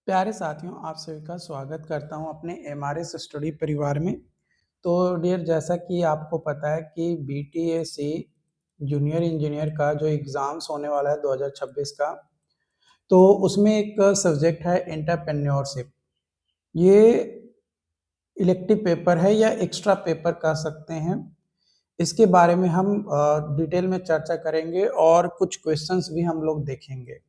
प्यारे साथियों, आप सभी का स्वागत करता हूं अपने एमआरएस स्टडी परिवार में। तो डियर, जैसा कि आपको पता है कि बीटीएसी जूनियर इंजीनियर का जो एग्ज़ाम्स होने वाला है 2026 का, तो उसमें एक सब्जेक्ट है एंटरप्रेन्योरशिप। ये इलेक्टिव पेपर है या एक्स्ट्रा पेपर कह सकते हैं। इसके बारे में हम डिटेल में चर्चा करेंगे और कुछ क्वेश्चंस भी हम लोग देखेंगे।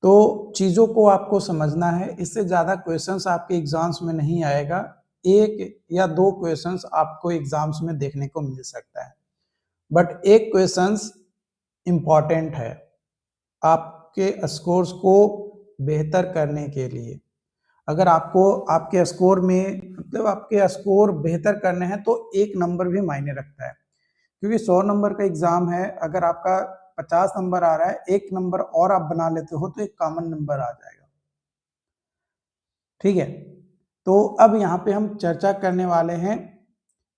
तो चीज़ों को आपको समझना है, इससे ज़्यादा क्वेश्चंस आपके एग्जाम्स में नहीं आएगा। एक या दो क्वेश्चंस आपको एग्जाम्स में देखने को मिल सकता है, बट एक क्वेश्चंस इम्पॉर्टेंट है आपके स्कोर्स को बेहतर करने के लिए। अगर आपको आपके स्कोर में मतलब आपके स्कोर बेहतर करने हैं तो एक नंबर भी मायने रखता है, क्योंकि 100 नंबर का एग्जाम है। अगर आपका 50 नंबर आ रहा है, एक नंबर और आप बना लेते हो तो एक कॉमन नंबर आ जाएगा। ठीक है, तो अब यहाँ पे हम चर्चा करने वाले हैं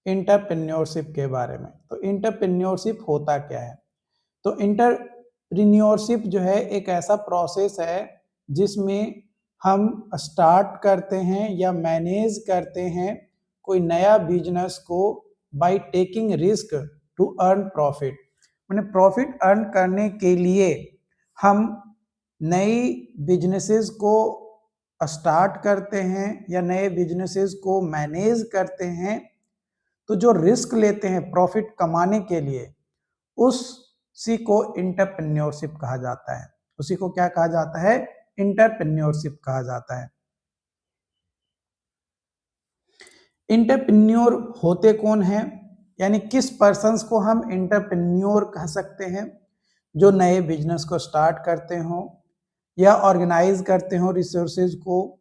एंटरप्रेन्योरशिप के बारे में। तो एंटरप्रेन्योरशिप होता क्या है? तो एंटरप्रेन्योरशिप जो है एक ऐसा प्रोसेस है जिसमें हम स्टार्ट करते हैं या मैनेज करते हैं कोई नया बिजनेस को by taking risk to earn profit. मैंने प्रॉफिट अर्न करने के लिए हम नई बिजनेसेस को स्टार्ट करते हैं या नए बिजनेसेस को मैनेज करते हैं। तो जो रिस्क लेते हैं प्रॉफिट कमाने के लिए, उसी को एंटरप्रेन्योरशिप कहा जाता है। उसी को क्या कहा जाता है? एंटरप्रेन्योरशिप कहा जाता है। एंटरप्रेन्योर होते कौन हैं, यानी किस पर्सन्स को हम एंटरप्रेन्योर कह सकते हैं? जो नए बिजनेस को स्टार्ट करते हो या ऑर्गेनाइज करते हो रिसोर्सेज को,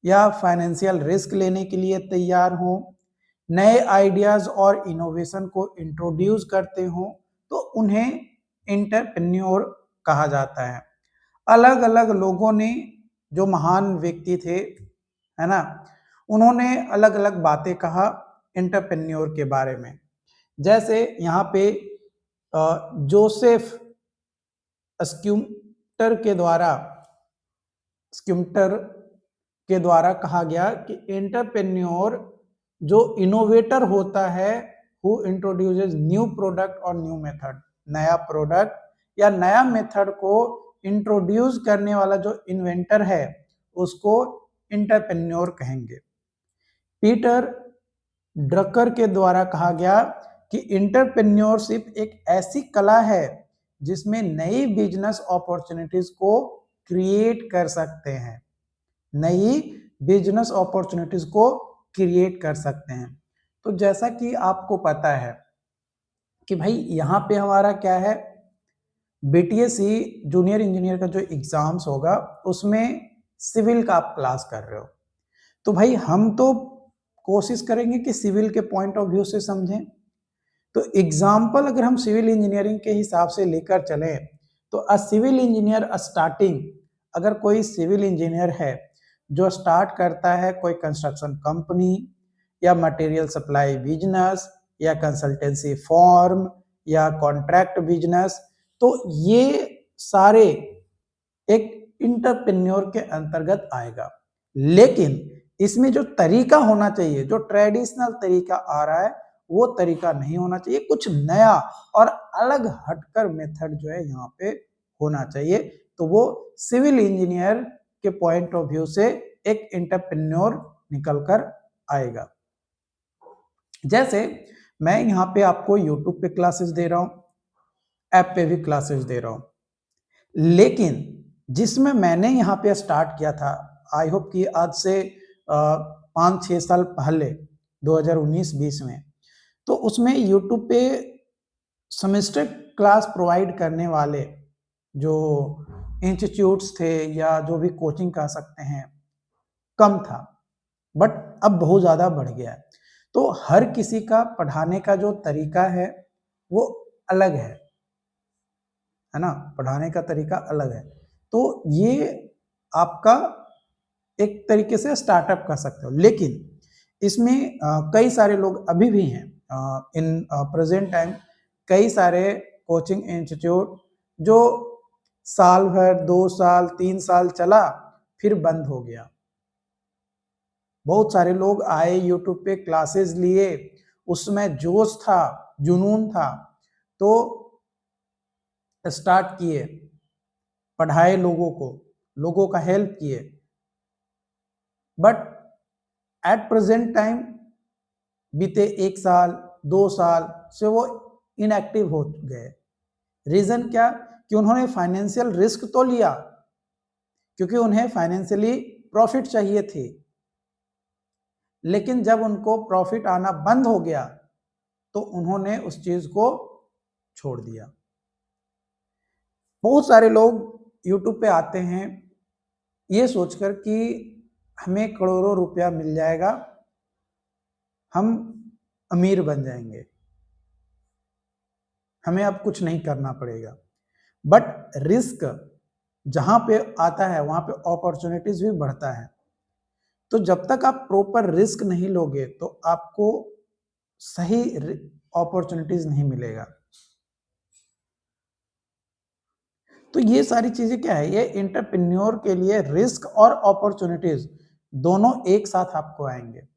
या फाइनेंशियल रिस्क लेने के लिए तैयार हो, नए आइडियाज और इनोवेशन को इंट्रोड्यूस करते हो, तो उन्हें एंटरप्रेन्योर कहा जाता है। अलग अलग लोगों ने, जो महान व्यक्ति थे, है ना, उन्होंने अलग अलग बातें कहा एंटरप्रेन्योर के बारे में। जैसे यहाँ पे जोसेफ स्क्यूम्टर के द्वारा कहा गया कि एंटरप्रेन्योर जो इनोवेटर होता है, हु इंट्रोड्यूसेस न्यू प्रोडक्ट और न्यू मेथड। नया प्रोडक्ट या नया मेथड को इंट्रोड्यूस करने वाला जो इन्वेंटर है, उसको एंटरप्रेन्योर कहेंगे। पीटर ड्रकर के द्वारा कहा गया कि एंटरप्रेन्योरशिप एक ऐसी कला है जिसमें नई बिजनेस अपॉर्चुनिटीज को क्रिएट कर सकते हैं। नई बिजनेस अपॉर्चुनिटीज को क्रिएट कर सकते हैं। तो जैसा कि आपको पता है कि भाई यहाँ पे हमारा क्या है, बीटीएसी जूनियर इंजीनियर का जो एग्जाम्स होगा उसमें सिविल का आप क्लास कर रहे हो। तो भाई हम तो कोशिश करेंगे कि सिविल के पॉइंट ऑफ व्यू से समझें। तो एग्जाम्पल अगर हम सिविल इंजीनियरिंग के हिसाब से लेकर चलें, तो अ सिविल इंजीनियर स्टार्टिंग, अगर कोई सिविल इंजीनियर है जो स्टार्ट करता है कोई कंस्ट्रक्शन कंपनी या मटेरियल सप्लाई बिजनेस या कंसल्टेंसी फॉर्म या कॉन्ट्रैक्ट बिजनेस, तो ये सारे एक एंटरप्रेन्योर के अंतर्गत आएगा। लेकिन इसमें जो तरीका होना चाहिए, जो ट्रेडिशनल तरीका आ रहा है, वो तरीका नहीं होना चाहिए। कुछ नया और अलग हटकर मेथड जो है यहाँ पे होना चाहिए। तो वो सिविल इंजीनियर के पॉइंट ऑफ व्यू से एक एंटरप्रेन्योर निकल कर आएगा। जैसे मैं यहाँ पे आपको YouTube पे क्लासेस दे रहा हूँ, ऐप पे भी क्लासेस दे रहा हूँ, लेकिन जिसमें मैंने यहाँ पे स्टार्ट किया था, आई होप कि आज से 5-6 साल पहले 2019-20 में, तो उसमें यूट्यूब पे सेमेस्टर क्लास प्रोवाइड करने वाले जो इंस्टीट्यूट्स थे या जो भी कोचिंग कह सकते हैं, कम था, बट अब बहुत ज़्यादा बढ़ गया है। तो हर किसी का पढ़ाने का जो तरीका है वो अलग है ना, पढ़ाने का तरीका अलग है। तो ये आपका एक तरीके से स्टार्टअप कर सकते हो, लेकिन इसमें कई सारे लोग अभी भी हैं इन प्रेजेंट टाइम, कई सारे कोचिंग इंस्टीट्यूट जो साल भर, 2 साल, 3 साल चला, फिर बंद हो गया। बहुत सारे लोग आए यूट्यूब पे, क्लासेस लिए, उसमें जोश था, जुनून था, तो स्टार्ट किए, पढ़ाए लोगों को, लोगों का हेल्प किए, बट एट प्रेजेंट टाइम बीते 1 साल 2 साल से वो इनएक्टिव हो गए। रीजन क्या? कि उन्होंने फाइनेंशियल रिस्क तो लिया, क्योंकि उन्हें फाइनेंशियली प्रॉफिट चाहिए थी, लेकिन जब उनको प्रॉफिट आना बंद हो गया तो उन्होंने उस चीज को छोड़ दिया। बहुत सारे लोग यूट्यूब पे आते हैं ये सोचकर कि हमें करोड़ों रुपया मिल जाएगा, हम अमीर बन जाएंगे, हमें अब कुछ नहीं करना पड़ेगा। बट रिस्क जहां पे आता है वहां पे अपॉर्चुनिटीज भी बढ़ता है। तो जब तक आप प्रॉपर रिस्क नहीं लोगे तो आपको सही अपॉर्चुनिटीज नहीं मिलेगा। तो ये सारी चीजें क्या है, ये एंटरप्रेन्योर के लिए रिस्क और अपॉर्चुनिटीज दोनों एक साथ आपको आएंगे।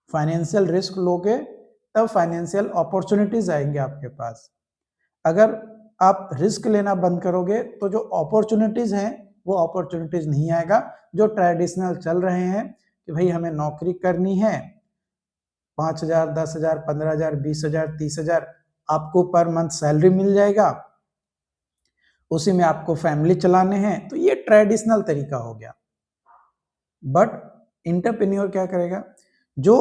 फाइनेंशियल रिस्क लोगे तब फाइनेंशियल अपॉर्चुनिटीज आएंगे आपके पास। अगर आप रिस्क लेना बंद करोगे तो जो अपॉर्चुनिटीज हैं वो अपॉर्चुनिटीज नहीं आएगा। जो ट्रेडिशनल चल रहे हैं कि भाई हमें नौकरी करनी है, 5,000 10,000 15,000 20,000 30,000 आपको पर मंथ सैलरी मिल जाएगा, उसी में आपको फैमिली चलाने हैं, तो ये ट्रेडिशनल तरीका हो गया। बट एंटरप्रेन्योर क्या करेगा? जो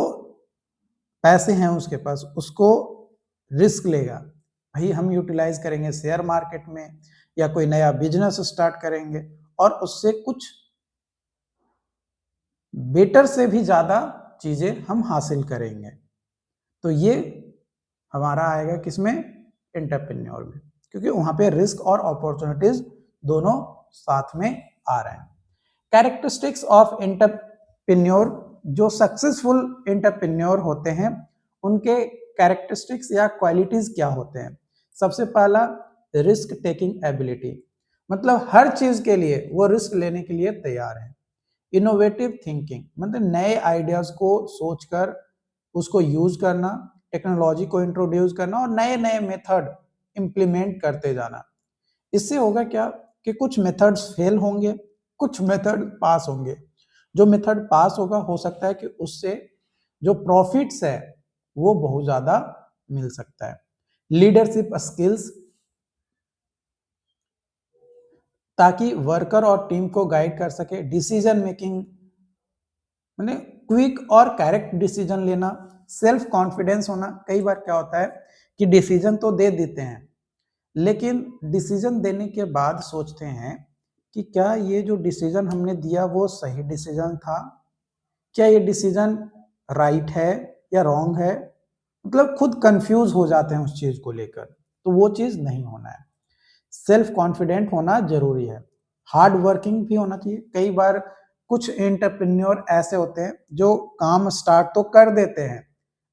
पैसे हैं उसके पास उसको रिस्क लेगा, भाई हम यूटिलाइज करेंगे शेयर मार्केट में या कोई नया बिजनेस स्टार्ट करेंगे और उससे कुछ बेटर से भी ज्यादा चीजें हम हासिल करेंगे। तो ये हमारा आएगा किसमें? एंटरप्रेन्योर में, क्योंकि वहां पे रिस्क और अपॉर्चुनिटीज दोनों साथ में आ रहे हैं। कैरेक्टरिस्टिक्स ऑफ एंटरप्रेन्योर, जो सक्सेसफुल एंटरप्रेन्योर होते हैं उनके कैरेक्टरिस्टिक्स या क्वालिटीज क्या होते हैं? सबसे पहला, रिस्क टेकिंग एबिलिटी, मतलब हर चीज के लिए वो रिस्क लेने के लिए तैयार है। इनोवेटिव थिंकिंग, मतलब नए आइडियाज को सोचकर उसको यूज करना, टेक्नोलॉजी को इंट्रोड्यूस करना और नए नए मेथड इंप्लीमेंट करते जाना। इससे होगा क्या कि कुछ मेथड्स फेल होंगे, कुछ मेथड पास होंगे। जो मेथड पास होगा हो सकता है कि उससे जो प्रॉफिट्स है वो बहुत ज्यादा मिल सकता है। लीडरशिप स्किल्स, ताकि वर्कर और टीम को गाइड कर सके। डिसीजन मेकिंग, मतलब क्विक और करेक्ट डिसीजन लेना। सेल्फ कॉन्फिडेंस होना, कई बार क्या होता है कि डिसीजन तो दे देते हैं लेकिन डिसीजन देने के बाद सोचते हैं कि क्या ये जो डिसीजन हमने दिया वो सही डिसीजन था, क्या ये डिसीजन राइट है या रॉन्ग है, मतलब खुद कंफ्यूज हो जाते हैं उस चीज को लेकर। तो वो चीज नहीं होना है। सेल्फ कॉन्फिडेंट होना जरूरी है। हार्ड वर्किंग भी होना चाहिए। कई बार कुछ एंटरप्रेन्योर ऐसे होते हैं जो काम स्टार्ट तो कर देते हैं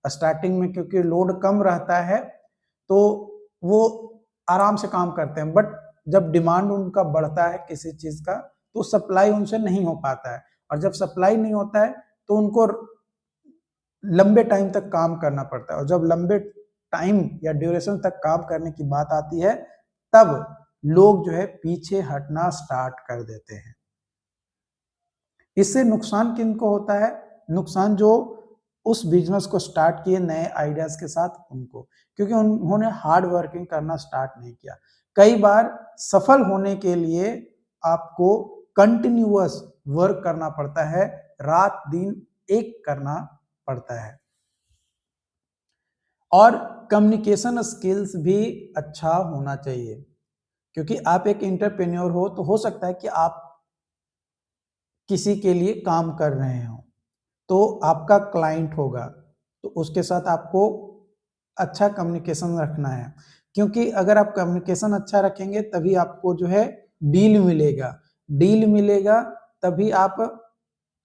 स्टार्टिंग में, क्योंकि लोड कम रहता है तो वो आराम से काम करते हैं, बट जब डिमांड उनका बढ़ता है किसी चीज का तो सप्लाई उनसे नहीं हो पाता है, और जब सप्लाई नहीं होता है तो उनको लंबे टाइम तक काम करना पड़ता है, और जब लंबे टाइम या ड्यूरेशन तक काम करने की बात आती है तब लोग जो है पीछे हटना स्टार्ट कर देते हैं। इससे नुकसान किनको होता है? नुकसान जो उस बिजनेस को स्टार्ट किए नए आइडियाज के साथ उनको, क्योंकि उन्होंने हार्ड वर्किंग करना स्टार्ट नहीं किया। कई बार सफल होने के लिए आपको कंटिन्यूअस वर्क करना पड़ता है, रात दिन एक करना पड़ता है। और कम्युनिकेशन स्किल्स भी अच्छा होना चाहिए, क्योंकि आप एक एंटरप्रेन्योर हो तो हो सकता है कि आप किसी के लिए काम कर रहे हो तो आपका क्लाइंट होगा, तो उसके साथ आपको अच्छा कम्युनिकेशन रखना है, क्योंकि अगर आप कम्युनिकेशन अच्छा रखेंगे तभी आपको जो है डील मिलेगा, डील मिलेगा तभी आप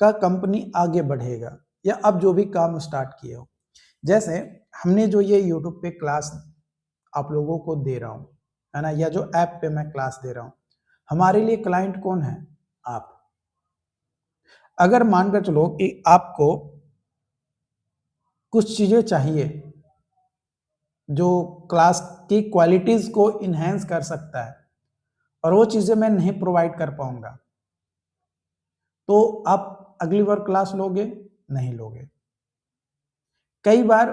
का कंपनी आगे बढ़ेगा, या अब जो भी काम स्टार्ट किए हो। जैसे हमने जो ये यूट्यूब पे क्लास आप लोगों को दे रहा हूँ है ना, या जो ऐप पे मैं क्लास दे रहा हूँ, हमारे लिए क्लाइंट कौन है? आप। अगर मानकर चलो कि आपको कुछ चीजें चाहिए जो क्लास की क्वालिटीज को इनहेंस कर सकता है और वो चीजें मैं नहीं प्रोवाइड कर पाऊंगा, तो आप अगली बार क्लास लोगे? नहीं लोगे। कई बार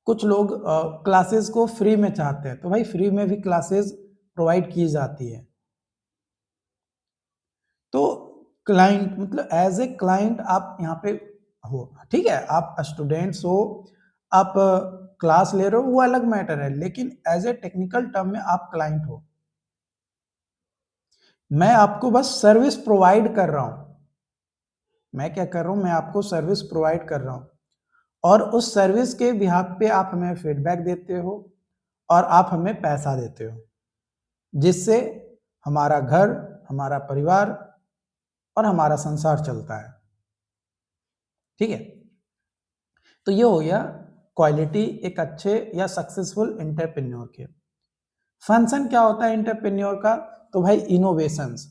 कुछ लोग क्लासेस को फ्री में चाहते हैं, तो भाई फ्री में भी क्लासेस प्रोवाइड की जाती है। तो क्लाइंट मतलब एज ए क्लाइंट आप यहाँ पे हो, ठीक है, आप स्टूडेंट्स हो, आप क्लास ले रहे हो, वो अलग मैटर है, लेकिन एज ए टेक्निकल टर्म में आप क्लाइंट हो। मैं आपको बस सर्विस प्रोवाइड कर रहा हूं। मैं क्या कर रहा हूं? मैं आपको सर्विस प्रोवाइड कर रहा हूं और उस सर्विस के बिहाफ पे आप हमें फीडबैक देते हो और आप हमें पैसा देते हो, जिससे हमारा घर, हमारा परिवार और हमारा संसार चलता है। ठीक है, तो ये हो गया क्वालिटी एक अच्छे या सक्सेसफुल एंटरप्रेन्योर के। फंक्शन क्या होता है एंटरप्रेन्योर का? तो भाई इनोवेशंस,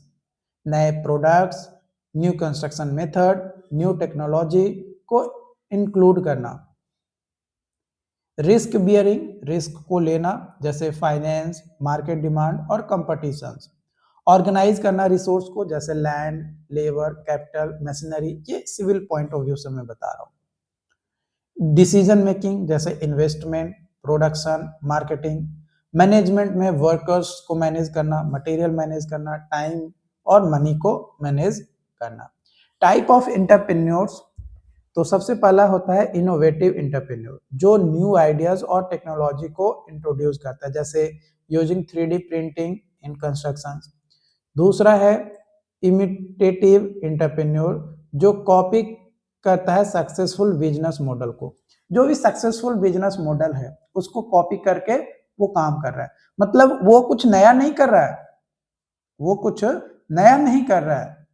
नए products, new construction method, new technology को इंक्लूड करना। रिस्क बियरिंग, रिस्क को लेना, जैसे फाइनेंस, मार्केट डिमांड और कंपटीशंस। ऑर्गेनाइज करना रिसोर्स को, जैसे लैंड, लेबर, कैपिटल, मशीनरी, ये सिविल पॉइंट ऑफ व्यू से मैं बता रहा हूँ। डिसीजन मेकिंग, जैसे इन्वेस्टमेंट, प्रोडक्शन, मार्केटिंग। मैनेजमेंट में वर्कर्स को मैनेज करना, मटेरियल मैनेज करना, टाइम और मनी को मैनेज करना। टाइप ऑफ एंटरप्रेन्योर्स, तो सबसे पहला होता है इनोवेटिव एंटरप्रेन्योर, जो न्यू आइडियाज और टेक्नोलॉजी को इंट्रोड्यूस करता है, जैसे using 3D printing in construction. दूसरा है इमिटेटिव एंटरप्रेन्योर, जो कॉपी करता है सक्सेसफुल बिजनेस मॉडल को। जो भी सक्सेसफुल बिजनेस मॉडल है उसको कॉपी करके वो काम कर रहा है, मतलब वो कुछ नया नहीं कर रहा है, वो कुछ नया नहीं कर रहा है,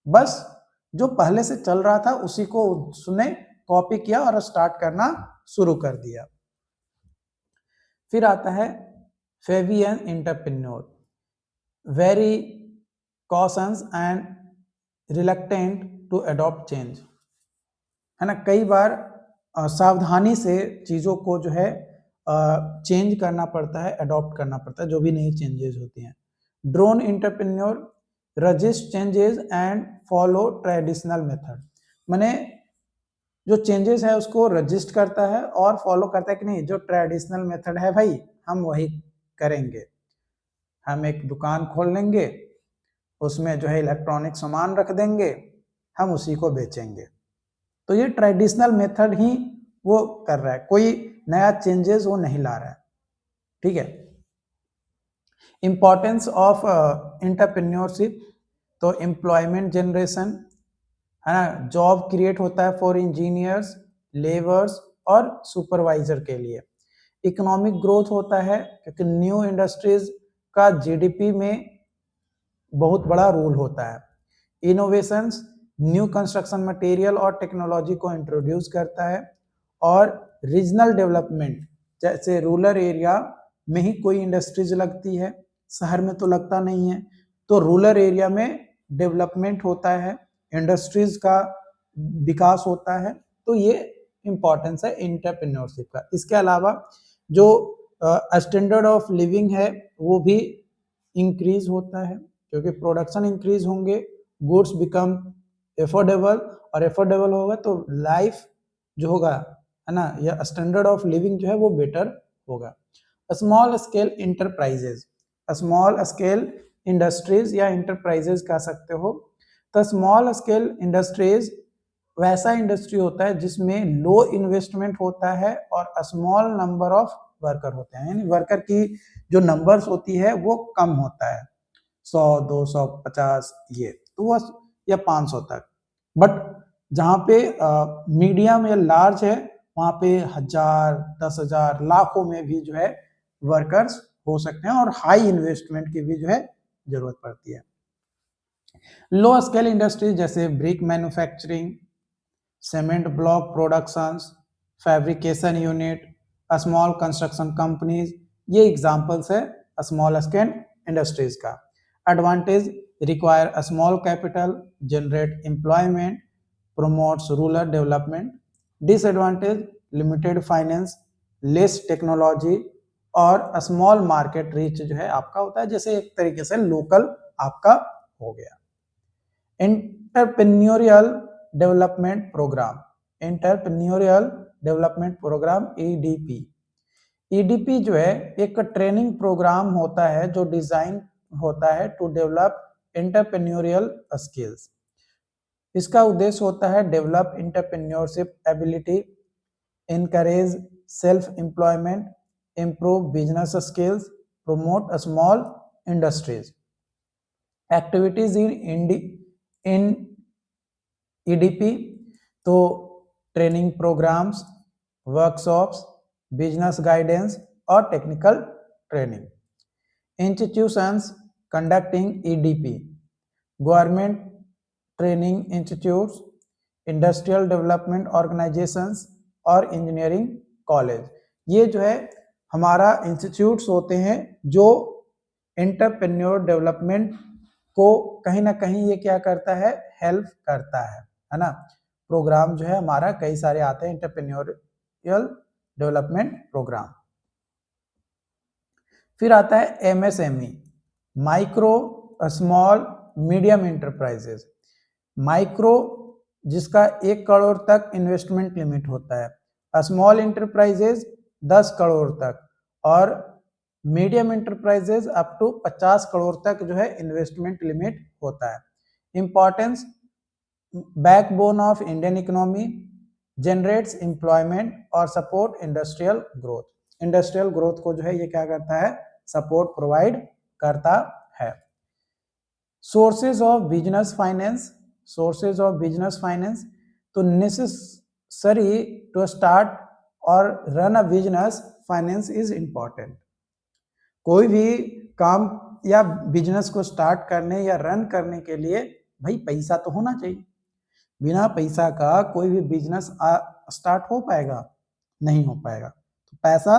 बस जो पहले से चल रहा था उसी को उसने कॉपी किया और स्टार्ट करना शुरू कर दिया। फिर आता है Fabian entrepreneur, very cautious and reluctant to adopt change, है ना। कई बार सावधानी से चीजों को जो है चेंज करना पड़ता है, अडॉप्ट करना पड़ता है, जो भी नई चेंजेस होती हैं। Drone entrepreneur, resist changes and follow traditional method, माने जो चेंजेस है उसको रजिस्ट करता है और फॉलो करता है कि नहीं, जो ट्रेडिशनल मेथड है भाई हम वही करेंगे। हम एक दुकान खोल लेंगे, उसमें जो है इलेक्ट्रॉनिक सामान रख देंगे, हम उसी को बेचेंगे। तो ये ट्रेडिशनल मेथड ही वो कर रहा है, कोई नया चेंजेस वो नहीं ला रहा है। ठीक है। इंपॉर्टेंस ऑफ एंटरप्रेन्योरशिप, तो एम्प्लॉयमेंट जनरेशन, है ना, जॉब क्रिएट होता है फॉर इंजीनियर्स, लेबर्स और सुपरवाइजर के लिए। इकोनॉमिक ग्रोथ होता है क्योंकि न्यू इंडस्ट्रीज का जीडीपी में बहुत बड़ा रोल होता है। इनोवेशंस, न्यू कंस्ट्रक्शन मटेरियल और टेक्नोलॉजी को इंट्रोड्यूस करता है। और रीजनल डेवलपमेंट, जैसे रूरल एरिया में ही कोई इंडस्ट्रीज लगती है, शहर में तो लगता नहीं है, तो रूरल एरिया में डेवलपमेंट होता है, इंडस्ट्रीज का विकास होता है। तो ये इंपॉर्टेंस है एंटरप्रेन्योरशिप का। इसके अलावा जो स्टैंडर्ड ऑफ लिविंग है वो भी इंक्रीज होता है, क्योंकि प्रोडक्शन इंक्रीज होंगे, गुड्स बिकम एफोर्डेबल, और एफोर्डेबल होगा तो लाइफ जो होगा, है ना, या स्टैंडर्ड ऑफ लिविंग जो है वो बेटर होगा। Small scale enterprises, small scale industries या इंटरप्राइजेज कह सकते हो। तो स्मॉल स्केल इंडस्ट्रीज वैसा इंडस्ट्री होता है जिसमें लो इन्वेस्टमेंट होता है और स्मॉल नंबर ऑफ वर्कर होते हैं, यानी वर्कर की जो नंबर्स होती है वो कम होता है, 100, 200, 50, ये तो वो या 500 तक। बट जहाँ पे मीडियम या लार्ज है वहाँ पे 1000, 10,000, लाखों में भी जो है वर्कर्स हो सकते हैं और हाई इन्वेस्टमेंट की भी जो है जरूरत पड़ती है। लो स्केल इंडस्ट्री जैसे brick manufacturing, cement block productions, fabrication unit, small construction companies, ये एग्जांपल्स है स्मॉल स्केल इंडस्ट्रीज का। Advantage, require a small capital, generate employment, promotes rural development. Disadvantage, limited finance, less technology और small market reach जो है आपका होता है, जैसे एक तरीके से लोकल आपका हो गया। Entrepreneurial development programme, entrepreneurial development programme EDP। EDP जो है एक ट्रेनिंग प्रोग्राम होता है जो डिजाइन होता है टू डेवलप एंटरप्रेन्योरियल स्किल्स। इसका उद्देश्य होता है develop entrepreneurship ability, encourage self-employment, improve business skills, promote small industries. Activities in EDP, तो training programmes, workshops, business guidance और technical training. Institutions conducting EDP, government training institutes, industrial development organisations और engineering college. ये जो है हमारा institutes होते हैं जो एंटरप्रेन्योर डेवलपमेंट को कहीं ना कहीं ये क्या करता है, हेल्प करता है ना। प्रोग्राम जो है हमारा कई सारे आते हैं एंटरप्रेन्योरियल डेवलपमेंट प्रोग्राम। फिर आता है MSME, micro small medium enterprises. Micro जिसका 1 करोड़ तक इन्वेस्टमेंट लिमिट होता है, स्मॉल एंटरप्राइजेज 10 करोड़ तक और medium enterprises up to 50 crore तक जो है इन्वेस्टमेंट लिमिट होता है। Importance, backbone of Indian economy, generates employment और support industrial growth. Industrial growth को जो है ये क्या करता है, सपोर्ट प्रोवाइड करता है। Sources of business finance, sources of business finance, तो नेसेसरी टू स्टार्ट और run a business finance is important. कोई भी काम या बिजनेस को स्टार्ट करने या रन करने के लिए भाई पैसा तो होना चाहिए। बिना पैसा का कोई भी बिजनेस स्टार्ट हो पाएगा? नहीं हो पाएगा। तो पैसा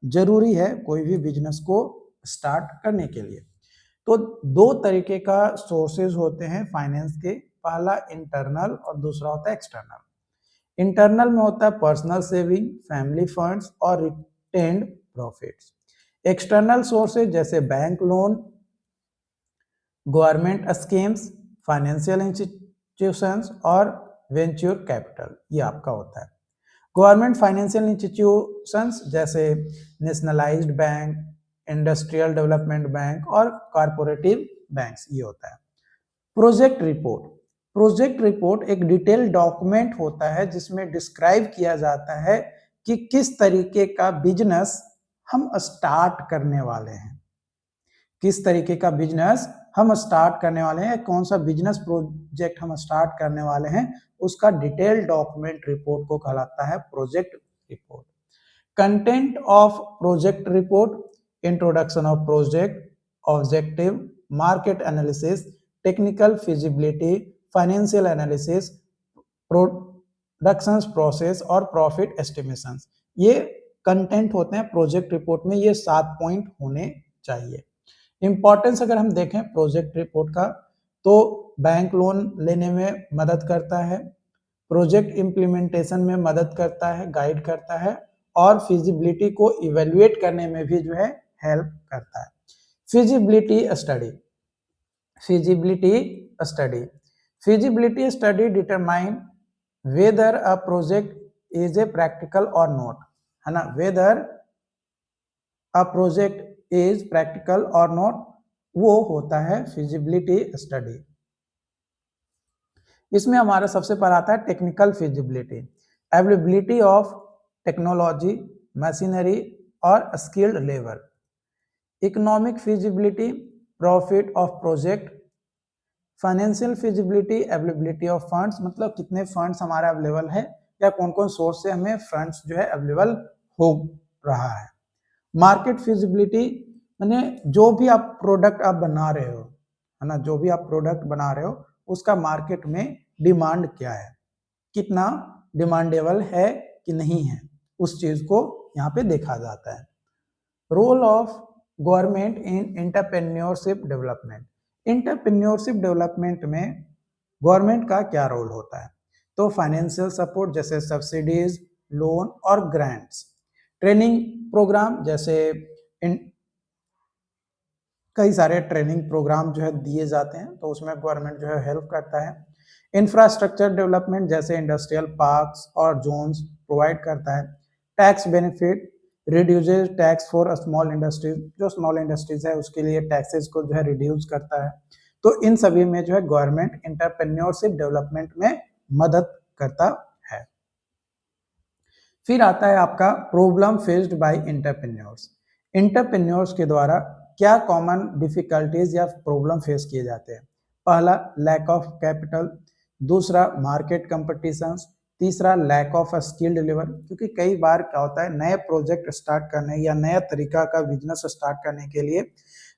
जरूरी है कोई भी बिजनेस को स्टार्ट करने के लिए। तो 2 तरीके का सोर्सेज होते हैं फाइनेंस के, पहला इंटरनल और दूसरा होता है एक्सटर्नल। इंटरनल में होता है पर्सनल सेविंग, फैमिली फंड्स और रिटेन्ड प्रॉफिट्स। एक्सटर्नल सोर्सेज जैसे bank loan, government schemes, financial institutions और वेंचर कैपिटल, ये आपका होता है। गवर्नमेंट फाइनेंशियल इंस्टीट्यूशंस जैसे nationalised bank, industrial development bank और कॉर्पोरेटिव बैंक्स, ये होता है। प्रोजेक्ट रिपोर्ट, प्रोजेक्ट रिपोर्ट एक डिटेल डॉक्यूमेंट होता है जिसमें डिस्क्राइब किया जाता है कि किस तरीके का बिजनेस हम स्टार्ट करने वाले हैं, किस तरीके का बिजनेस हम स्टार्ट करने वाले हैं, कौन सा बिजनेस प्रोजेक्ट हम स्टार्ट करने वाले हैं, उसका डिटेल डॉक्यूमेंट रिपोर्ट को कहलाता है project report. Content of project report, introduction of project, objective, market analysis, technical feasibility, financial analysis, production process और प्रॉफिट एस्टिमेशन, ये कंटेंट होते हैं प्रोजेक्ट रिपोर्ट में। ये 7 पॉइंट होने चाहिए। इंपॉर्टेंस अगर हम देखें प्रोजेक्ट रिपोर्ट का, तो बैंक लोन लेने में मदद करता है, प्रोजेक्ट इम्प्लीमेंटेशन में मदद करता है, गाइड करता है और फिजिबिलिटी को इवेल्युएट करने में भी जो है हेल्प करता है। Feasibility study, feasibility study, feasibility study determine whether a project is a practical और नॉट, है ना, weather a project is practical और नॉट, वो होता है फिजिबिलिटी स्टडी। इसमें हमारा सबसे पहला आता है technical feasibility, availability of technology, machinery और skilled labour. Economic feasibility, profit of project. Financial feasibility, availability of funds, मतलब कितने फंड्स हमारा अवेलेबल है या कौन कौन सोर्स से हमें फंड्स जो है अवेलेबल हो रहा है। मार्केट फिजिबिलिटी, माने जो भी आप प्रोडक्ट आप बना रहे हो, है ना, जो भी आप प्रोडक्ट बना रहे हो उसका मार्केट में डिमांड क्या है, कितना डिमांडेबल है कि नहीं है, उस चीज को यहाँ पे देखा जाता है। Role of government in entrepreneurship development, entrepreneurship development में गवर्नमेंट का क्या रोल होता है? तो फाइनेंशियल सपोर्ट जैसे सब्सिडीज, लोन और ग्रांट्स, ट्रेनिंग प्रोग्राम जैसे कई सारे ट्रेनिंग प्रोग्राम जो है दिए जाते हैं, तो उसमें गवर्नमेंट जो है हेल्प करता है। इंफ्रास्ट्रक्चर डेवलपमेंट जैसे इंडस्ट्रियल पार्क्स और जोन्स प्रोवाइड करता है। Tax benefit reduces tax for small industries, जो स्मॉल इंडस्ट्रीज है उसके लिए टैक्सेस को जो है रिड्यूस करता है। तो इन सभी में जो है गवर्नमेंट एंटरप्रेन्योरशिप डेवलपमेंट में मदद करता है। फिर आता है आपका problem faced by entrepreneurs. Entrepreneurs के द्वारा क्या कॉमन डिफिकल्टीज या प्रॉब्लम फेस किए जाते हैं? पहला लैक ऑफ कैपिटल, दूसरा मार्केट कंपटीशंस, तीसरा लैक ऑफ स्किल्ड लेबर, क्योंकि कई बार क्या होता है नए प्रोजेक्ट स्टार्ट करने या नया तरीका का बिजनेस स्टार्ट करने के लिए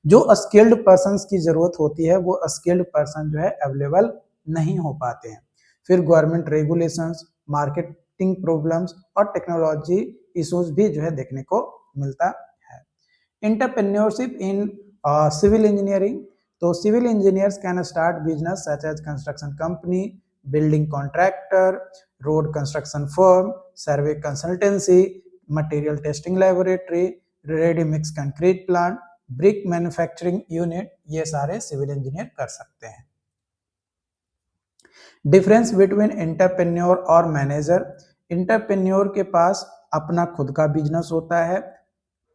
जो स्किल्ड पर्सन्स की जरूरत होती है वो स्किल्ड पर्सन जो है अवेलेबल नहीं हो पाते हैं। फिर गवर्नमेंट रेगुलेशंस, मार्केटिंग प्रॉब्लम्स और टेक्नोलॉजी इश्यूज भी जो है देखने को मिलता है। एंटरप्रेन्योरशिप इन सिविल इंजीनियरिंग, तो civil engineers can start business such as construction company, building contractor, road construction firm, survey consultancy, material testing laboratory, ready mix concrete plant, brick manufacturing unit, ये सारे सिविल इंजीनियर कर सकते हैं। Difference between entrepreneur और manager, entrepreneur के पास अपना खुद का बिजनेस होता है,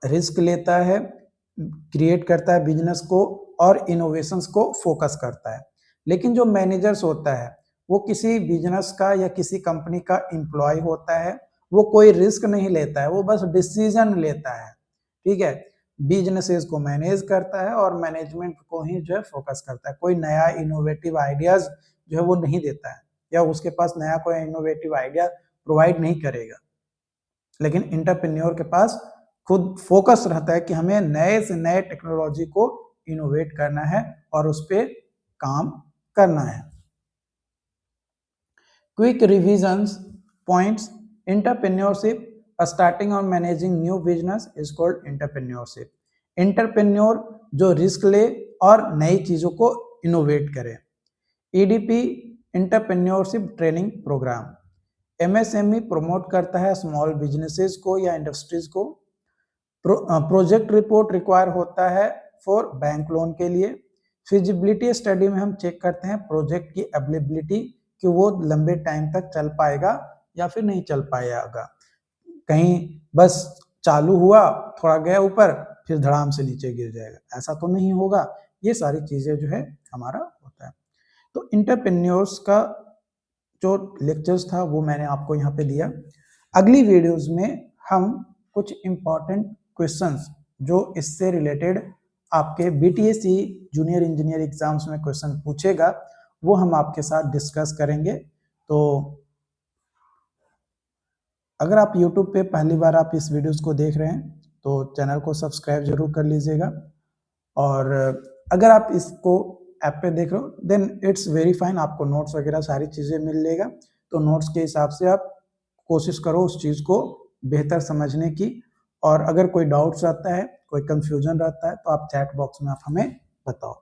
रिस्क लेता है, क्रिएट करता है बिजनेस को और इनोवेशंस को फोकस करता है। लेकिन जो मैनेजर्स होता है वो किसी बिजनेस का या किसी कंपनी का एम्प्लॉय होता है, वो कोई रिस्क नहीं लेता है, वो बस डिसीजन लेता है, ठीक है, बिजनेसेस को मैनेज करता है और मैनेजमेंट को ही जो है फोकस करता है। कोई नया इनोवेटिव आइडियाज जो है वो नहीं देता है या उसके पास नया कोई इनोवेटिव आइडिया प्रोवाइड नहीं करेगा। लेकिन एंटरप्रेन्योर के पास खुद फोकस रहता है कि हमें नए से नए टेक्नोलॉजी को इनोवेट करना है और उस पर काम करना है। Quick revisions points, entrepreneurship, starting और managing new business is called entrepreneurship. Entrepreneur जो रिस्क ले और नई चीजों को इनोवेट करे। EDP entrepreneurship training programme, MSME promote करता है स्मॉल बिजनेसेस को या इंडस्ट्रीज को। प्रोजेक्ट रिपोर्ट रिक्वायर होता है फॉर बैंक लोन के लिए। फिजिबिलिटी स्टडी में हम चेक करते हैं प्रोजेक्ट की एबिलिटी कि वो लंबे टाइम तक चल पाएगा या फिर नहीं चल पाएगा, कहीं बस चालू हुआ थोड़ा गया ऊपर फिर धड़ाम से नीचे गिर जाएगा, ऐसा तो नहीं होगा। ये सारी चीजें जो है हमारा होता है। तो एंटरप्रेन्योर्स का जो लेक्चर्स था वो मैंने आपको यहाँ पे दिया। अगली वीडियोस में हम कुछ इंपॉर्टेंट क्वेश्चंस जो इससे रिलेटेड आपके बीटीएससी जूनियर इंजीनियर एग्जाम्स में क्वेश्चन पूछेगा वो हम आपके साथ डिस्कस करेंगे। तो अगर आप YouTube पे पहली बार आप इस वीडियोस को देख रहे हैं तो चैनल को सब्सक्राइब जरूर कर लीजिएगा, और अगर आप इसको ऐप पे देख रहे हो देन इट्स वेरी फाइन, आपको नोट्स वगैरह सारी चीज़ें मिल लेगा। तो नोट्स के हिसाब से आप कोशिश करो उस चीज़ को बेहतर समझने की, और अगर कोई डाउट्स रहता है, कोई कंफ्यूजन रहता है तो आप चैट बॉक्स में आप हमें बताओ।